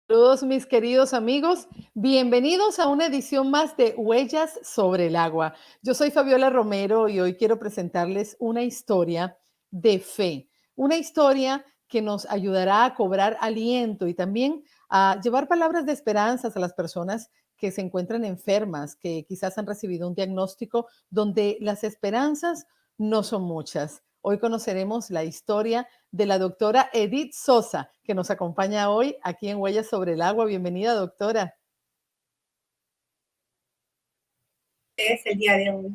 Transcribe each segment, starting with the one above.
Saludos mis queridos amigos, bienvenidos a una edición más de Huellas sobre el Agua. Yo soy Fabiola Romero y hoy quiero presentarles una historia de fe, una historia que nos ayudará a cobrar aliento y también a llevar palabras de esperanzas a las personas que se encuentran enfermas, que quizás han recibido un diagnóstico donde las esperanzas no son muchas. Hoy conoceremos la historia de la doctora Edith Sosa, que nos acompaña hoy aquí en Huellas sobre el Agua. Bienvenida, doctora. Es el día de hoy.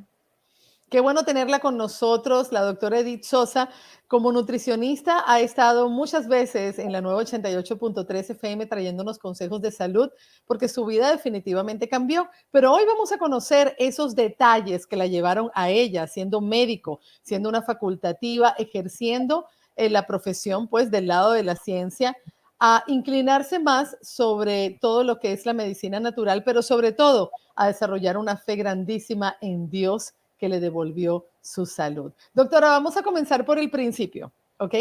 Qué bueno tenerla con nosotros, la doctora Edith Sosa. Como nutricionista ha estado muchas veces en la nueva 88.3 FM trayéndonos consejos de salud porque su vida definitivamente cambió. Pero hoy vamos a conocer esos detalles que la llevaron a ella, siendo médico, siendo una facultativa, ejerciendo la profesión pues del lado de la ciencia, a inclinarse más sobre todo lo que es la medicina natural, pero sobre todo a desarrollar una fe grandísima en Dios que le devolvió su salud. Doctora, vamos a comenzar por el principio, ¿ok?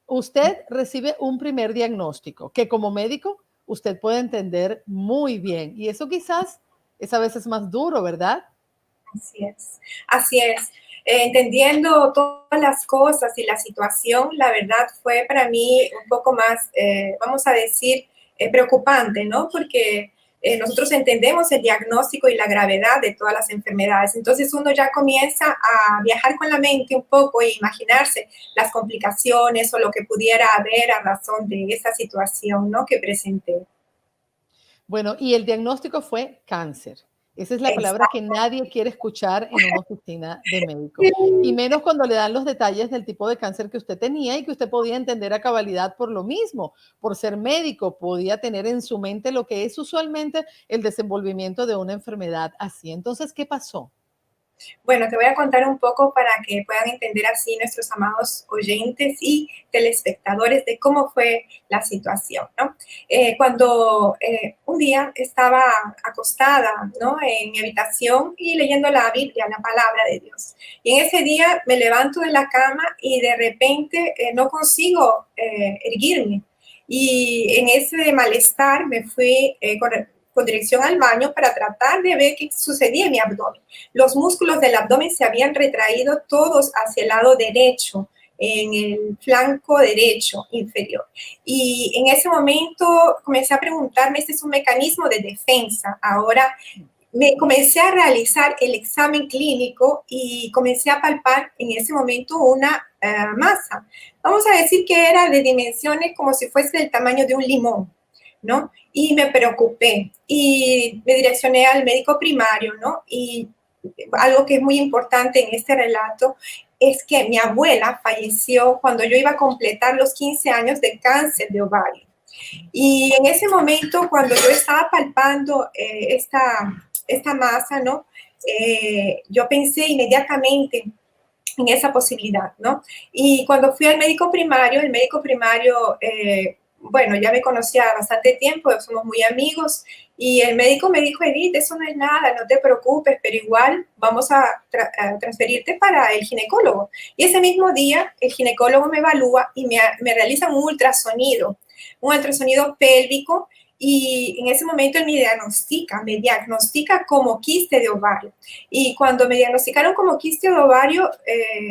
Usted recibe un primer diagnóstico que como médico usted puede entender muy bien y eso quizás es a veces más duro, ¿verdad? Así es, así es. Entendiendo todas las cosas y la situación, la verdad fue para mí un poco más, vamos a decir, preocupante, ¿no? Porque nosotros entendemos el diagnóstico y la gravedad de todas las enfermedades. Entonces uno ya comienza a viajar con la mente un poco e imaginarse las complicaciones o lo que pudiera haber a razón de esa situación, ¿no? Que presenté. Bueno, y el diagnóstico fue cáncer. Esa es la palabra que Exacto. nadie quiere escuchar en una oficina de médico. Y menos cuando le dan los detalles del tipo de cáncer que usted tenía y que usted podía entender a cabalidad por lo mismo, por ser médico, podía tener en su mente lo que es usualmente el desenvolvimiento de una enfermedad así. Entonces, ¿qué pasó? Bueno, te voy a contar un poco para que puedan entender así nuestros amados oyentes y telespectadores de cómo fue la situación, ¿no? Cuando un día estaba acostada, ¿no? En mi habitación y leyendo la Biblia, la palabra de Dios. Y en ese día me levanto de la cama y de repente no consigo erguirme. Y en ese malestar me fui con dirección al baño para tratar de ver qué sucedía en mi abdomen. Los músculos del abdomen se habían retraído todos hacia el lado derecho, en el flanco derecho inferior. Y en ese momento comencé a preguntarme, este es un mecanismo de defensa. Ahora me comencé a realizar el examen clínico y comencé a palpar en ese momento una masa. Vamos a decir que era de dimensiones como si fuese del tamaño de un limón, ¿no? Y me preocupé y me direccioné al médico primario, ¿no? Y algo que es muy importante en este relato es que mi abuela falleció cuando yo iba a completar los 15 años de cáncer de ovario. Y en ese momento, cuando yo estaba palpando esta masa, ¿no? Yo pensé inmediatamente en esa posibilidad, ¿no? Y cuando fui al médico primario, el médico primario, bueno, ya me conocía bastante tiempo, somos muy amigos, y el médico me dijo, Edith, eso no es nada, no te preocupes, pero igual vamos a transferirte para el ginecólogo. Y ese mismo día, el ginecólogo me evalúa y me realiza un ultrasonido pélvico, y en ese momento él me diagnostica como quiste de ovario. Y cuando me diagnosticaron como quiste de ovario,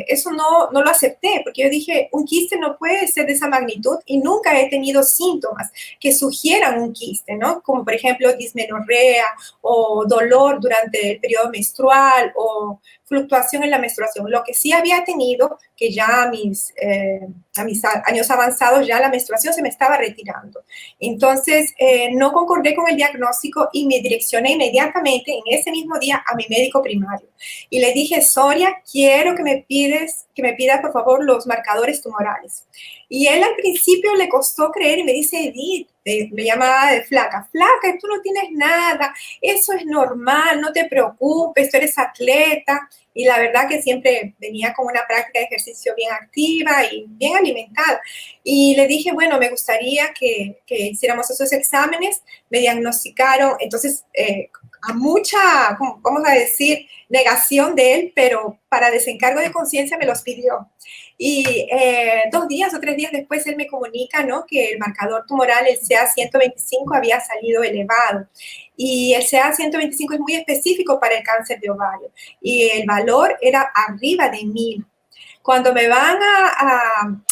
eso no lo acepté, porque yo dije, un quiste no puede ser de esa magnitud y nunca he tenido síntomas que sugieran un quiste, ¿no? Como por ejemplo dismenorrea o dolor durante el periodo menstrual o fluctuación en la menstruación. Lo que sí había tenido, que ya a mis años avanzados ya la menstruación se me estaba retirando. Entonces, no concordé con el diagnóstico y me direccioné inmediatamente en ese mismo día a mi médico primario. Y le dije, Soria, quiero que me pidas por favor los marcadores tumorales. Y él al principio le costó creer y me dice, Edith, me llamaba de flaca, tú no tienes nada, eso es normal, no te preocupes, tú eres atleta. Y la verdad que siempre venía con una práctica de ejercicio bien activa y bien alimentada. Y le dije, bueno, me gustaría que hiciéramos esos exámenes. Me diagnosticaron, entonces, a mucha, vamos a decir, negación de él, pero para desencargo de conciencia me los pidió. Y 2 días o 3 días después él me comunica, ¿no?, que el marcador tumoral, el CA-125, había salido elevado. Y el CA-125 es muy específico para el cáncer de ovario. Y el valor era arriba de 1000. Cuando me van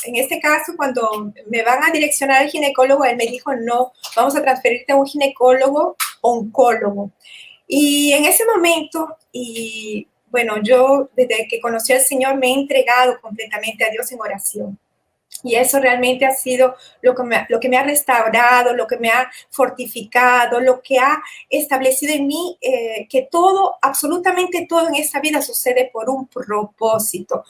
en este caso, cuando me van a direccionar al ginecólogo, él me dijo, no, vamos a transferirte a un ginecólogo oncólogo. Y en ese momento, y bueno, yo desde que conocí al Señor me he entregado completamente a Dios en oración. Y eso realmente ha sido lo que me ha restaurado, lo que me ha fortificado, lo que ha establecido en mí que todo, absolutamente todo en esta vida sucede por un propósito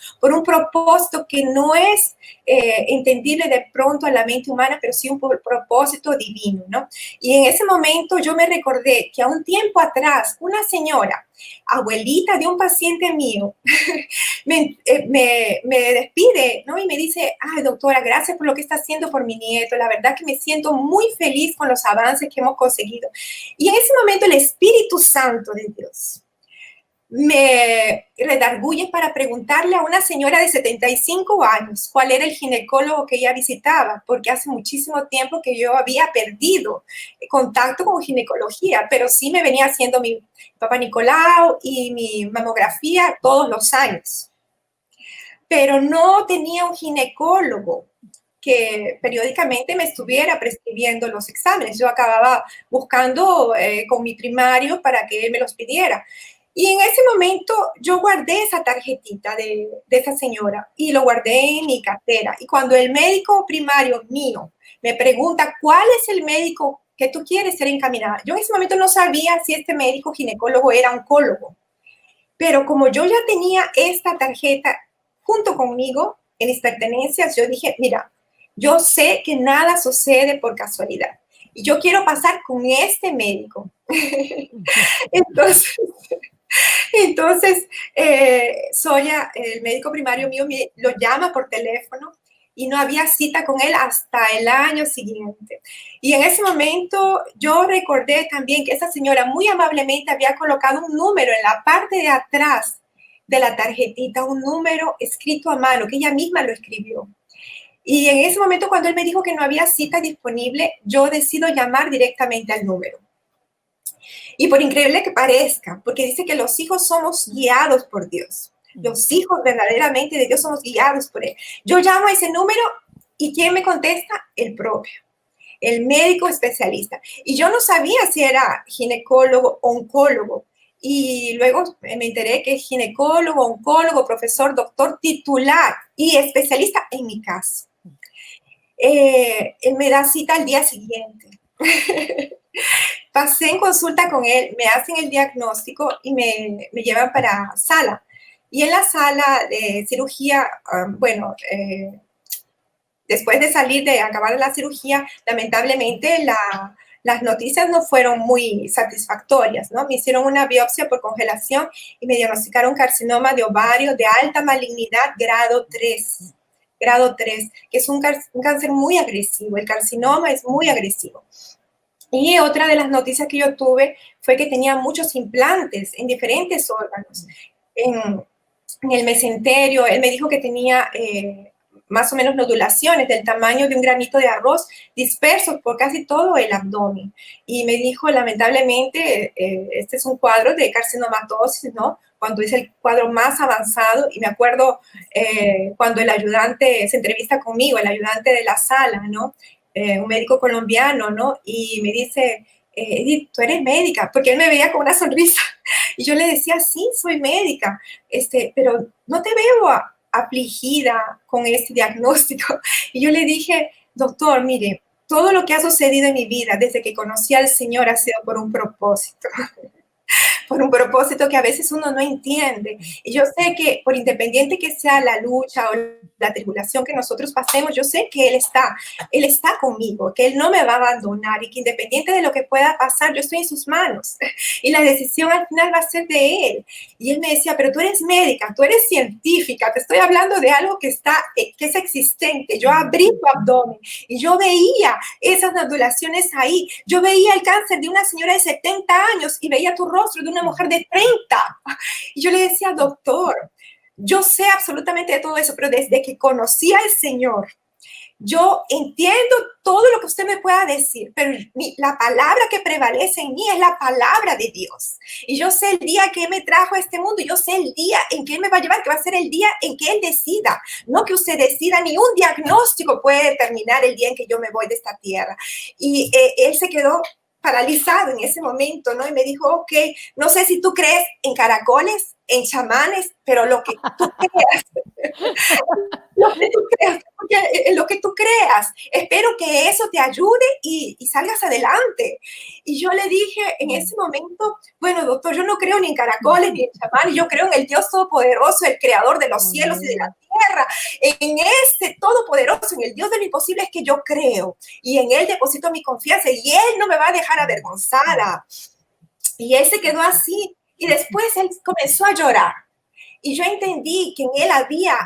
que no es entendible de pronto a la mente humana, pero sí un propósito divino, ¿no? Y en ese momento yo me recordé que a un tiempo atrás, una señora, abuelita de un paciente mío, me despide, ¿no? Y me dice, ay, doctora, gracias por lo que está haciendo por mi nieto. La verdad que me siento muy feliz con los avances que hemos conseguido. Y en ese momento el Espíritu Santo de Dios me redarguye para preguntarle a una señora de 75 años cuál era el ginecólogo que ella visitaba, porque hace muchísimo tiempo que yo había perdido contacto con ginecología, pero sí me venía haciendo mi Papá Nicolau y mi mamografía todos los años. Pero no tenía un ginecólogo que periódicamente me estuviera prescribiendo los exámenes. Yo acababa buscando con mi primario para que él me los pidiera. Y en ese momento yo guardé esa tarjetita de esa señora y lo guardé en mi cartera. Y cuando el médico primario mío me pregunta cuál es el médico que tú quieres ser encaminada, yo en ese momento no sabía si este médico ginecólogo era oncólogo. Pero como yo ya tenía esta tarjeta junto conmigo en mis pertenencias, yo dije, mira, yo sé que nada sucede por casualidad y yo quiero pasar con este médico. Entonces Soya, el médico primario mío, lo llama por teléfono y no había cita con él hasta el año siguiente. Y en ese momento yo recordé también que esa señora muy amablemente había colocado un número en la parte de atrás de la tarjetita, un número escrito a mano, que ella misma lo escribió. Y en ese momento, cuando él me dijo que no había cita disponible, yo decido llamar directamente al número. Y por increíble que parezca, porque dice que los hijos somos guiados por Dios. Los hijos verdaderamente de Dios somos guiados por Él. Yo llamo a ese número y ¿quién me contesta? El propio, el médico especialista. Y yo no sabía si era ginecólogo o oncólogo. Y luego me enteré que es ginecólogo, oncólogo, profesor, doctor titular y especialista en mi caso. Él me da cita al día siguiente. Pasé en consulta con él, me hacen el diagnóstico y me llevan para sala. Y en la sala de cirugía, después de acabar la cirugía, lamentablemente las noticias no fueron muy satisfactorias, ¿no? Me hicieron una biopsia por congelación y me diagnosticaron carcinoma de ovario de alta malignidad grado 3, que es un cáncer muy agresivo. El carcinoma es muy agresivo. Y otra de las noticias que yo tuve fue que tenía muchos implantes en diferentes órganos. En el mesenterio, él me dijo que tenía más o menos nodulaciones del tamaño de un granito de arroz dispersos por casi todo el abdomen. Y me dijo, lamentablemente, este es un cuadro de carcinomatosis, ¿no? Cuando es el cuadro más avanzado. Y me acuerdo cuando el ayudante se entrevista conmigo, el ayudante de la sala, ¿no? Un médico colombiano, ¿no? Y me dice, Edith, tú eres médica, porque él me veía con una sonrisa. Y yo le decía, sí, soy médica, pero no te veo afligida con este diagnóstico. Y yo le dije, doctor, mire, todo lo que ha sucedido en mi vida desde que conocí al Señor ha sido por un propósito. Por un propósito que a veces uno no entiende. Y yo sé que por independiente que sea la lucha o la tribulación que nosotros pasemos, yo sé que Él está conmigo, que Él no me va a abandonar y que independiente de lo que pueda pasar, yo estoy en sus manos y la decisión al final va a ser de Él. Y Él me decía, pero tú eres médica, tú eres científica, te estoy hablando de algo que es existente. Yo abrí tu abdomen y yo veía esas nodulaciones ahí. Yo veía el cáncer de una señora de 70 años y veía tu rostro de una mujer de 30. Y yo le decía, doctor, Yo sé absolutamente de todo eso, pero desde que conocí al Señor, yo entiendo todo lo que usted me pueda decir, pero la palabra que prevalece en mí es la palabra de Dios. Y yo sé el día que Él me trajo a este mundo, yo sé el día en que Él me va a llevar, que va a ser el día en que Él decida. No que usted decida, ni un diagnóstico puede determinar el día en que yo me voy de esta tierra. Y Él se quedó paralizado en ese momento, ¿no? Y me dijo, ok, no sé si tú crees en caracoles, en chamanes, pero lo que tú creas, lo que tú creas, porque lo que tú creas, espero que eso te ayude y salgas adelante. Y yo le dije en ese momento, bueno, doctor, yo no creo ni en caracoles ni en chamanes, yo creo en el Dios Todopoderoso, el creador de los cielos y de la tierra, en ese Todopoderoso, en el Dios de lo imposible es que yo creo, y en Él deposito mi confianza, y Él no me va a dejar avergonzada. Y Él se quedó así, y después Él comenzó a llorar, y yo entendí que en Él había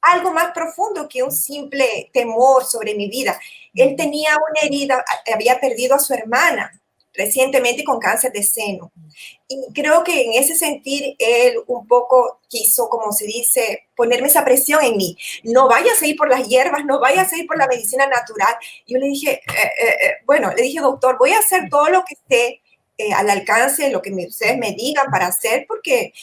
algo más profundo que un simple temor sobre mi vida. Él tenía una herida, había perdido a su hermana recientemente con cáncer de seno. Y creo que en ese sentir él un poco quiso, como se dice, ponerme esa presión en mí. No vayas a ir por las hierbas, no vayas a ir por la medicina natural. Yo le dije, bueno, le dije, doctor, voy a hacer todo lo que esté al alcance, lo que ustedes me digan para hacer, porque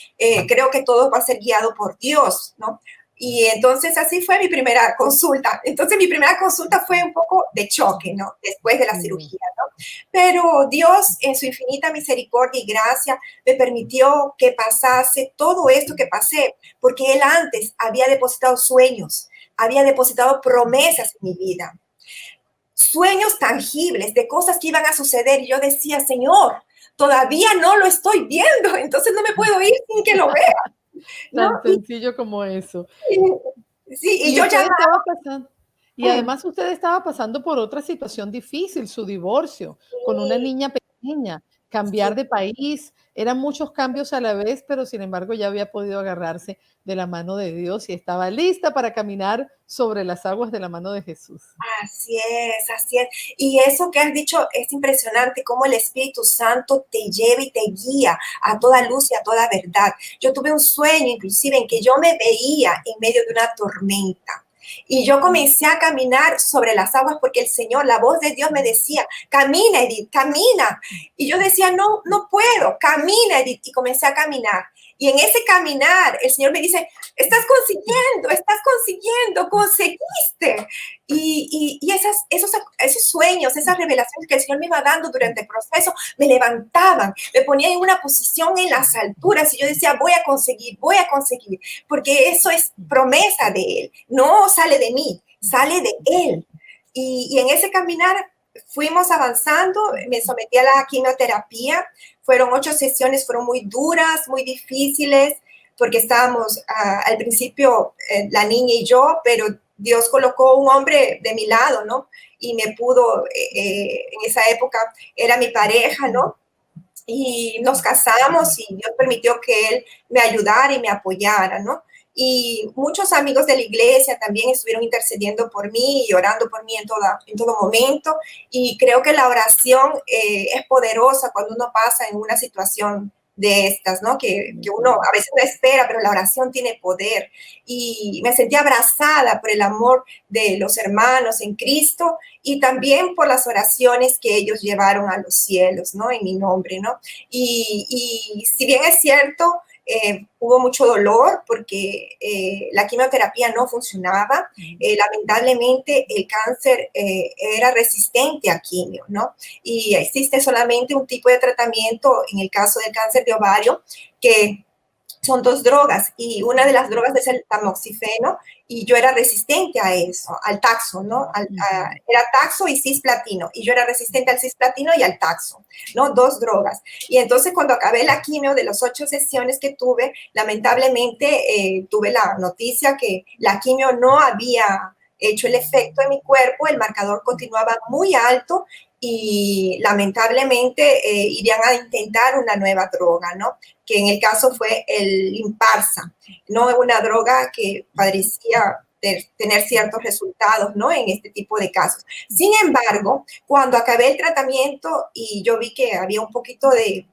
creo que todo va a ser guiado por Dios, ¿no? Y entonces así fue mi primera consulta. Entonces mi primera consulta fue un poco de choque, ¿no? Después de la cirugía, ¿no? Pero Dios en su infinita misericordia y gracia me permitió que pasase todo esto que pasé, porque Él antes había depositado sueños, había depositado promesas en mi vida, sueños tangibles de cosas que iban a suceder. Y yo decía, Señor, todavía no lo estoy viendo, entonces no me puedo ir sin que lo vea, ¿no? Tan sencillo como eso. Sí, y Y yo usted llamaba. estaba pasando, y además usted estaba pasando por otra situación difícil, su divorcio, con una Sí, niña pequeña, cambiar sí. de país, eran muchos cambios a la vez, pero sin embargo ya había podido agarrarse de la mano de Dios y estaba lista para caminar sobre las aguas de la mano de Jesús. Así es, así es. Y eso que has dicho es impresionante, cómo el Espíritu Santo te lleva y te guía a toda luz y a toda verdad. Yo tuve un sueño, inclusive, en que yo me veía en medio de una tormenta. Y yo comencé a caminar sobre las aguas porque el Señor, la voz de Dios me decía, camina, Edith, camina. Y yo decía, no, no puedo, camina, Edith. Y comencé a caminar. Y en ese caminar, el Señor me dice, estás consiguiendo, conseguiste. Y esos sueños, esas revelaciones que el Señor me iba dando durante el proceso, me levantaban, me ponían en una posición en las alturas y yo decía, voy a conseguir, porque eso es promesa de Él, no sale de mí, sale de Él. Y en ese caminar fuimos avanzando, me sometí a la quimioterapia, fueron 8 sesiones, fueron muy duras, muy difíciles, porque estábamos al principio la niña y yo, pero Dios colocó un hombre de mi lado, ¿no? Y me pudo, en esa época era mi pareja, ¿no? Y nos casamos y Dios permitió que Él me ayudara y me apoyara, ¿no? Y muchos amigos de la iglesia también estuvieron intercediendo por mí y orando por mí en todo momento. Y creo que la oración es poderosa cuando uno pasa en una situación de estas, ¿no? Que uno a veces no espera, pero la oración tiene poder. Y me sentí abrazada por el amor de los hermanos en Cristo y también por las oraciones que ellos llevaron a los cielos, ¿no? En mi nombre, ¿no? Y si bien es cierto, hubo mucho dolor porque la quimioterapia no funcionaba. Lamentablemente el cáncer era resistente a quimio, ¿no? Y existe solamente un tipo de tratamiento en el caso del cáncer de ovario que son 2 drogas y una de las drogas es el tamoxifeno y yo era resistente a eso, al taxo, ¿no? Era taxo y cisplatino y yo era resistente al cisplatino y al taxo, ¿no? 2 drogas. Y entonces cuando acabé la quimio de las 8 sesiones que tuve, lamentablemente tuve la noticia que la quimio no había hecho el efecto en mi cuerpo, el marcador continuaba muy alto y lamentablemente irían a intentar una nueva droga, ¿no? Que en el caso fue el Imparsa, no una droga que parecía tener ciertos resultados, ¿no? En este tipo de casos. Sin embargo, cuando acabé el tratamiento y yo vi que había un poquito de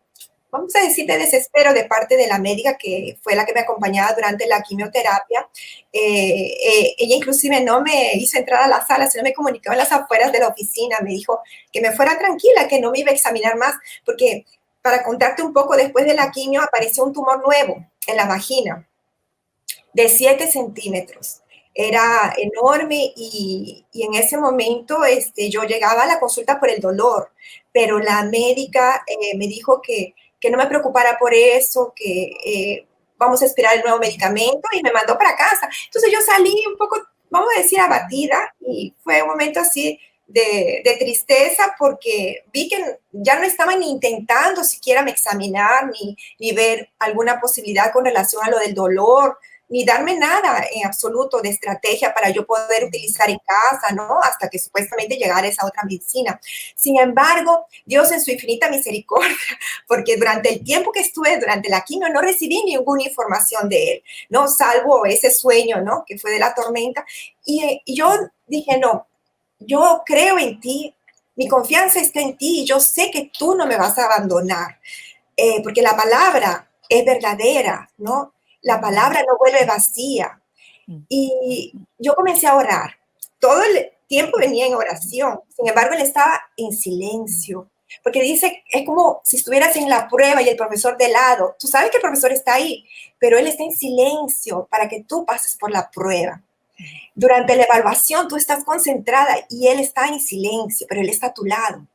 vamos a decir, de desespero de parte de la médica que fue la que me acompañaba durante la quimioterapia. Ella inclusive no me hizo entrar a la sala, sino me comunicó en las afueras de la oficina. Me dijo que me fuera tranquila, que no me iba a examinar más, porque para contarte un poco, después de la quimio apareció un tumor nuevo en la vagina de 7 centímetros. Era enorme y en ese momento yo llegaba a la consulta por el dolor, pero la médica me dijo que no me preocupara por eso, que vamos a esperar el nuevo medicamento y me mandó para casa. Entonces yo salí un poco, vamos a decir, abatida y fue un momento así de tristeza porque vi que ya no estaban ni intentando siquiera me examinar ni ver alguna posibilidad con relación a lo del dolor ni darme nada en absoluto de estrategia para yo poder utilizar en casa, ¿no? Hasta que supuestamente llegara esa otra medicina. Sin embargo, Dios en su infinita misericordia, porque durante el tiempo que estuve durante la quimio no recibí ninguna información de él, ¿no? Salvo ese sueño, ¿no? Que fue de la tormenta. Y yo dije, no, yo creo en ti, mi confianza está en ti y yo sé que tú no me vas a abandonar, porque la palabra es verdadera, ¿no? La palabra no vuelve vacía. Y yo comencé a orar. Todo el tiempo venía en oración. Sin embargo, él estaba en silencio. Porque dice, es como si estuvieras en la prueba y el profesor de lado. Tú sabes que el profesor está ahí, pero él está en silencio para que tú pases por la prueba. Durante la evaluación tú estás concentrada y él está en silencio, pero él está a tu lado.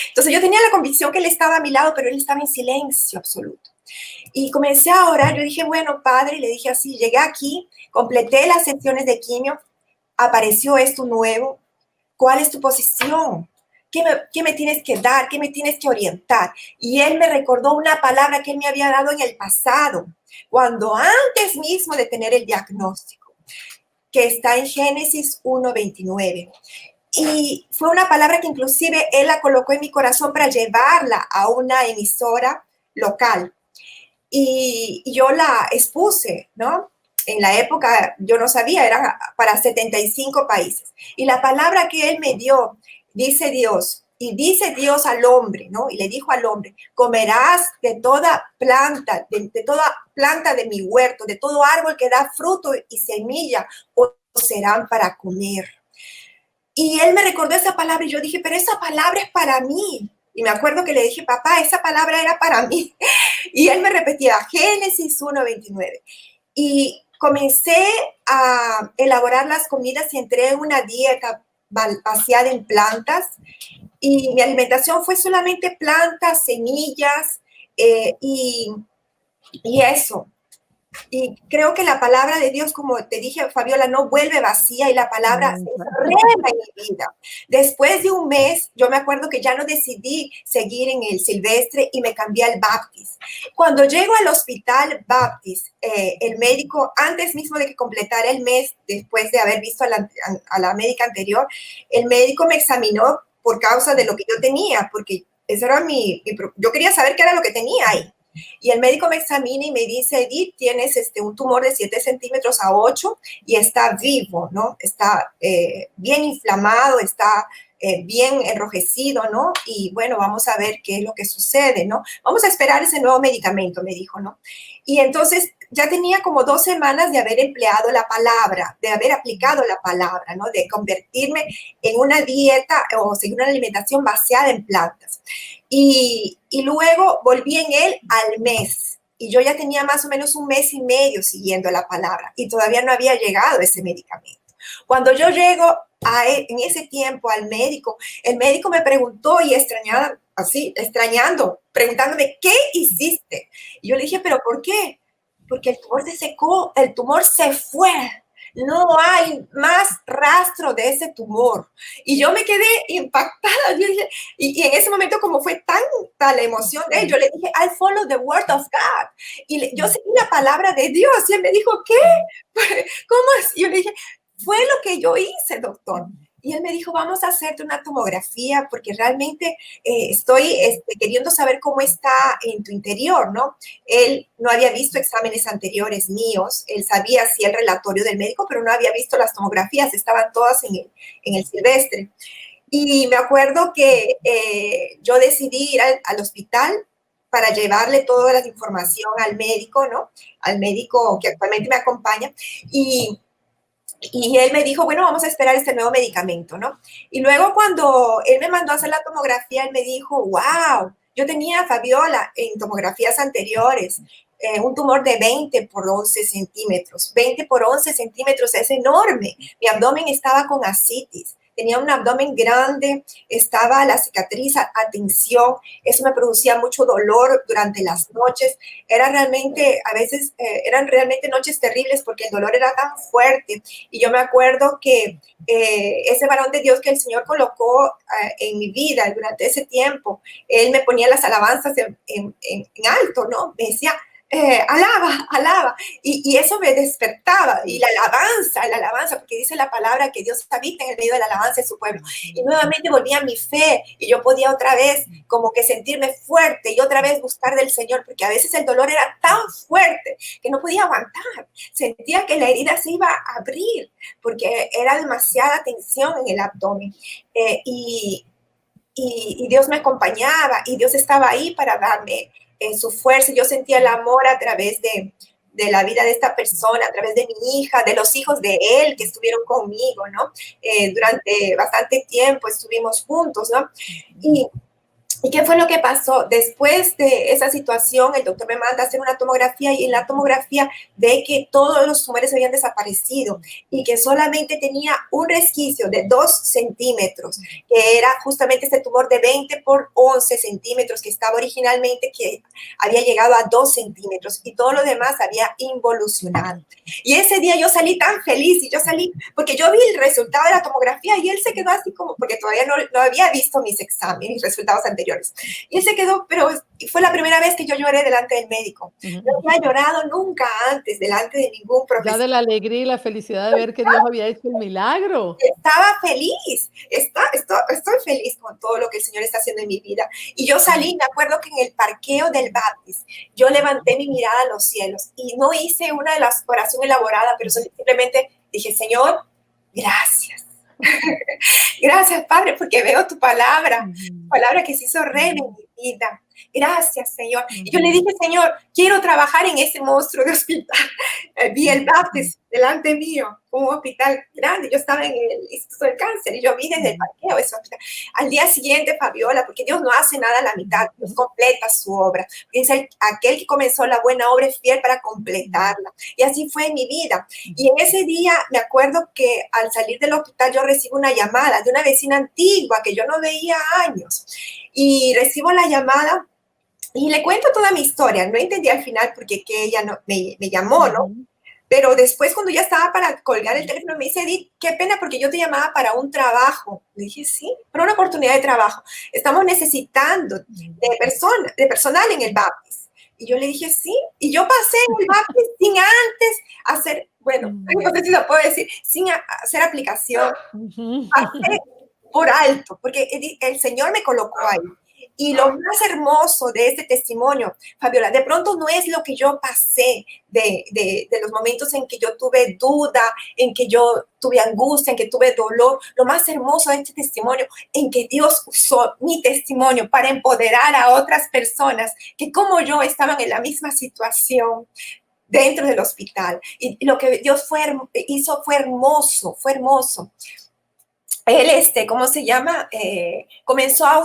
Entonces yo tenía la convicción que él estaba a mi lado, pero él estaba en silencio absoluto. Y comencé a orar, yo dije, bueno, padre, le dije así, llegué aquí, completé las sesiones de quimio, apareció esto nuevo, ¿cuál es tu posición? ¿Qué me tienes que dar? ¿Qué me tienes que orientar? Y él me recordó una palabra que él me había dado en el pasado, cuando antes mismo de tener el diagnóstico, que está en Génesis 1:29. Y fue una palabra que inclusive él la colocó en mi corazón para llevarla a una emisora local. Y yo la expuse, ¿no? En la época yo no sabía, era para 75 países. Y la palabra que él me dio, dice Dios, y dice Dios al hombre, ¿no? Y le dijo al hombre, comerás de toda planta, de toda planta de mi huerto, de todo árbol que da fruto y semilla, o serán para comer. Y él me recordó esa palabra y yo dije, pero esa palabra es para mí. Y me acuerdo que le dije, papá, esa palabra era para mí. Y él me repetía, Génesis 1:29. Y comencé a elaborar las comidas y entré en una dieta vaciada en plantas. Y mi alimentación fue solamente plantas, semillas y eso. Y creo que la palabra de Dios, como te dije, Fabiola, no vuelve vacía y la palabra se rema en mi vida. Después de un mes, yo me acuerdo que ya no decidí seguir en el silvestre y me cambié al Baptist. Cuando llego al hospital Baptist, el médico, antes mismo de que completara el mes, después de haber visto a la médica anterior, el médico me examinó por causa de lo que yo tenía, porque eso era yo quería saber qué era lo que tenía ahí. Y el médico me examina y me dice, Edith, tienes un tumor de 7 centímetros a 8 y está vivo, ¿no? Está bien inflamado, está bien enrojecido, ¿no? Y bueno, vamos a ver qué es lo que sucede, ¿no? Vamos a esperar ese nuevo medicamento, me dijo, ¿no? Y entonces ya tenía como 2 semanas de haber empleado la palabra, de haber aplicado la palabra, ¿no? De convertirme en una dieta o seguir una alimentación basada en plantas. Y luego volví en él al mes. Y yo ya tenía más o menos un mes y medio siguiendo la palabra y todavía no había llegado ese medicamento. Cuando yo llego en ese tiempo al médico, el médico me preguntó y extrañando, preguntándome, ¿qué hiciste? Y yo le dije, ¿pero por qué? Porque el tumor se secó, el tumor se fue. No hay más rastro de ese tumor. Y yo me quedé impactada. Yo dije, y en ese momento, como fue tanta la emoción de él, yo le dije, I follow the word of God. Y yo seguí la palabra de Dios. Y él me dijo, ¿qué? ¿Cómo es? Y yo le dije, fue lo que yo hice, doctor. Y él me dijo, vamos a hacerte una tomografía porque realmente estoy queriendo saber cómo está en tu interior, ¿no? Él no había visto exámenes anteriores míos, él sabía sí el relatorio del médico, pero no había visto las tomografías, estaban todas en el silvestre. Y me acuerdo que yo decidí ir al hospital para llevarle toda la información al médico, ¿no? Al médico que actualmente me acompaña. Y, y él me dijo, bueno, vamos a esperar este nuevo medicamento, ¿no? Y luego cuando él me mandó a hacer la tomografía, él me dijo, wow, yo tenía, Fabiola, en tomografías anteriores, un tumor de 20 por 11 centímetros. 20 por 11 centímetros es enorme. Mi abdomen estaba con ascitis. Tenía un abdomen grande, estaba la cicatriz a tensión, eso me producía mucho dolor durante las noches. Era realmente, a veces, eran realmente noches terribles porque el dolor era tan fuerte. Y yo me acuerdo que ese varón de Dios que el Señor colocó en mi vida durante ese tiempo, él me ponía las alabanzas en alto, ¿no? Me decía, alaba, alaba. Y eso me despertaba. Y la alabanza, porque dice la palabra que Dios habita en el medio de la alabanza de su pueblo. Y nuevamente volvía mi fe y yo podía otra vez como que sentirme fuerte y otra vez buscar del Señor, porque a veces el dolor era tan fuerte que no podía aguantar. Sentía que la herida se iba a abrir porque era demasiada tensión en el abdomen. Y Dios me acompañaba y Dios estaba ahí para darme su fuerza. Yo sentía el amor a través de la vida de esta persona, a través de mi hija, de los hijos de él que estuvieron conmigo, ¿no? Durante bastante tiempo estuvimos juntos, ¿no? ¿Y qué fue lo que pasó? Después de esa situación, el doctor me manda a hacer una tomografía y en la tomografía ve que todos los tumores habían desaparecido y que solamente tenía un resquicio de 2 centímetros, que era justamente este tumor de 20 por 11 centímetros que estaba originalmente, que había llegado a 2 centímetros y todo lo demás había involucionado. Y ese día yo salí tan feliz y yo salí, porque yo vi el resultado de la tomografía y él se quedó así como, porque todavía no había visto mis exámenes, mis resultados anteriores. Y él se quedó, pero fue la primera vez que yo lloré delante del médico. No había llorado nunca antes delante de ningún Ya de profesional. la alegría y la felicidad de ver que Dios había hecho el milagro. Estaba feliz, estoy feliz con todo lo que el Señor está haciendo en mi vida. Y yo salí, me acuerdo que en el parqueo del Baptist, yo levanté mi mirada a los cielos y no hice una de las oraciones elaboradas, pero simplemente dije, Señor, gracias. Gracias, Padre, porque veo tu palabra, palabra que se hizo reina en mi vida. Gracias, Señor. Y yo le dije, Señor, quiero trabajar en ese monstruo de hospital. Vi el Baptist delante mío, un hospital grande. Yo estaba en el Instituto del Cáncer y yo vi desde el parqueo ese hospital. Al día siguiente, Fabiola, porque Dios no hace nada a la mitad, Dios completa su obra. Dice, aquel que comenzó la buena obra es fiel para completarla. Y así fue en mi vida. Y en ese día me acuerdo que al salir del hospital yo recibo una llamada de una vecina antigua que yo no veía años. Y recibo la llamada y le cuento toda mi historia. No entendí al final porque que ella no, me llamó, ¿no? Pero después, cuando ya estaba para colgar el teléfono, me dice, Edith, qué pena porque yo te llamaba para un trabajo. Le dije, sí, para una oportunidad de trabajo. Estamos necesitando de personal en el Baptist. Y yo le dije, sí. Y yo pasé en el Baptist sin antes hacer, bueno, no sé si lo puedo decir, sin hacer aplicación. Pasé por alto, porque el Señor me colocó ahí. Y lo más hermoso de este testimonio, Fabiola, de pronto no es lo que yo pasé de los momentos en que yo tuve duda, en que yo tuve angustia, en que tuve dolor. Lo más hermoso de este testimonio, en que Dios usó mi testimonio para empoderar a otras personas que como yo estaban en la misma situación dentro del hospital. Y lo que Dios hizo fue hermoso, fue hermoso. Él, ¿cómo se llama? Comenzó a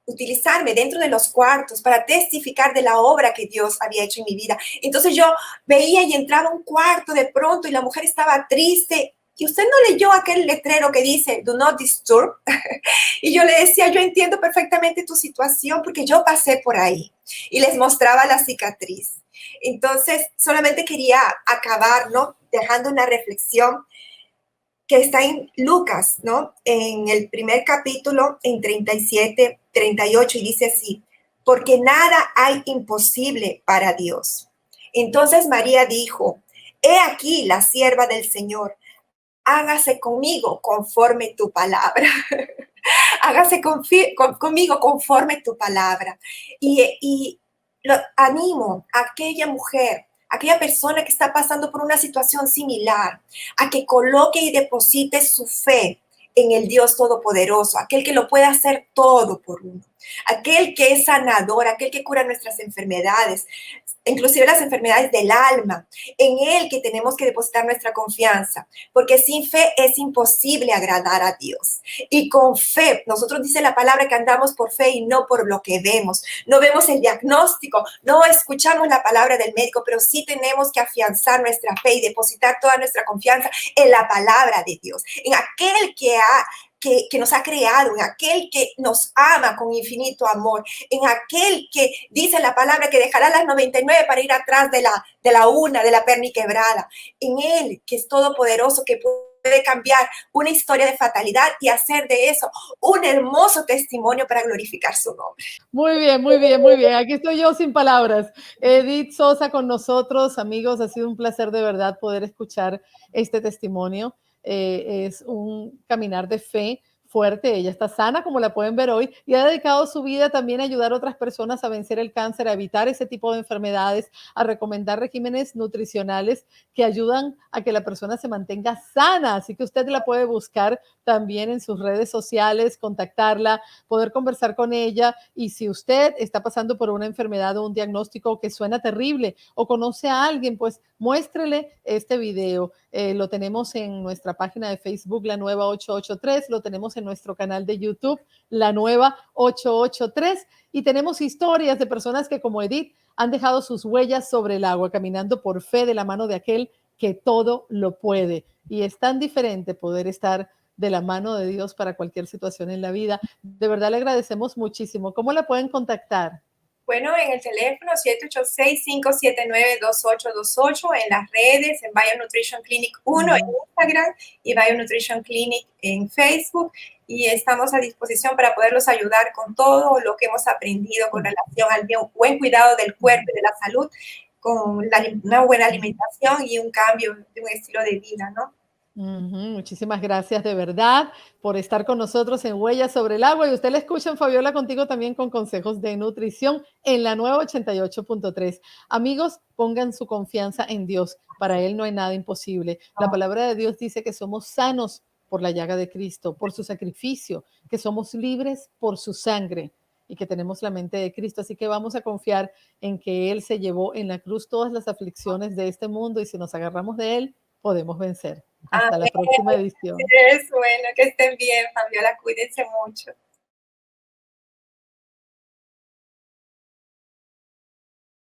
utilizarme dentro de los cuartos para testificar de la obra que Dios había hecho en mi vida. Entonces yo veía y entraba a un cuarto de pronto y la mujer estaba triste. Y usted no leyó aquel letrero que dice, do not disturb. Y yo le decía, yo entiendo perfectamente tu situación porque yo pasé por ahí. Y les mostraba la cicatriz. Entonces solamente quería acabar, ¿no? Dejando una reflexión que está en Lucas, ¿no? En el primer capítulo, en 37, 38, y dice así, porque nada hay imposible para Dios. Entonces María dijo, he aquí la sierva del Señor, hágase conmigo conforme tu palabra. Hágase conmigo conforme tu palabra. Y lo animo a aquella mujer, aquella persona que está pasando por una situación similar, a que coloque y deposite su fe en el Dios Todopoderoso, aquel que lo puede hacer todo por uno. aquel que es sanador, aquel que cura nuestras enfermedades, inclusive las enfermedades del alma, en Él que tenemos que depositar nuestra confianza, porque sin fe es imposible agradar a Dios. Y con fe, nosotros dice la palabra que andamos por fe y no por lo que vemos. No vemos el diagnóstico, no escuchamos la palabra del médico, pero sí tenemos que afianzar nuestra fe y depositar toda nuestra confianza en la palabra de Dios, en aquel que nos ha creado, en aquel que nos ama con infinito amor, en aquel que dice la palabra que dejará las 99 para ir atrás de la una, de la perni quebrada, en él que es todopoderoso, que puede cambiar una historia de fatalidad y hacer de eso un hermoso testimonio para glorificar su nombre. Muy bien, muy bien, muy bien. Aquí estoy yo sin palabras. Edith Sosa con nosotros, amigos. Ha sido un placer de verdad poder escuchar este testimonio. Es un caminar de fe fuerte. Ella está sana, como la pueden ver hoy, y ha dedicado su vida también a ayudar a otras personas a vencer el cáncer, a evitar ese tipo de enfermedades, a recomendar regímenes nutricionales que ayudan a que la persona se mantenga sana. Así que usted la puede buscar también en sus redes sociales, contactarla, poder conversar con ella. Y si usted está pasando por una enfermedad o un diagnóstico que suena terrible o conoce a alguien, pues muéstrele este video. Lo tenemos en nuestra página de Facebook, La Nueva 883, lo tenemos en nuestro canal de YouTube, La Nueva 883, y tenemos historias de personas que, como Edith, han dejado sus huellas sobre el agua, caminando por fe de la mano de aquel que todo lo puede. Y es tan diferente poder estar de la mano de Dios para cualquier situación en la vida. De verdad le agradecemos muchísimo. ¿Cómo la pueden contactar? Bueno, en el teléfono 786-579-2828, en las redes, en Bio Nutrition Clinic 1 en Instagram y Bio Nutrition Clinic en Facebook. Y estamos a disposición para poderlos ayudar con todo lo que hemos aprendido con relación al buen cuidado del cuerpo y de la salud, con una buena alimentación y un cambio de un estilo de vida, ¿no? Muchísimas gracias de verdad por estar con nosotros en Huellas sobre el Agua. Y usted la escucha en Fabiola Contigo también con consejos de nutrición en la nueva 88.3. Amigos, pongan su confianza en Dios. Para Él no hay nada imposible. La palabra de Dios dice que somos sanos por la llaga de Cristo, por su sacrificio, que somos libres por su sangre y que tenemos la mente de Cristo. Así que vamos a confiar en que Él se llevó en la cruz todas las aflicciones de este mundo y si nos agarramos de Él, podemos vencer. Hasta la próxima edición. Es bueno, que estén bien, Fabiola, cuídense mucho.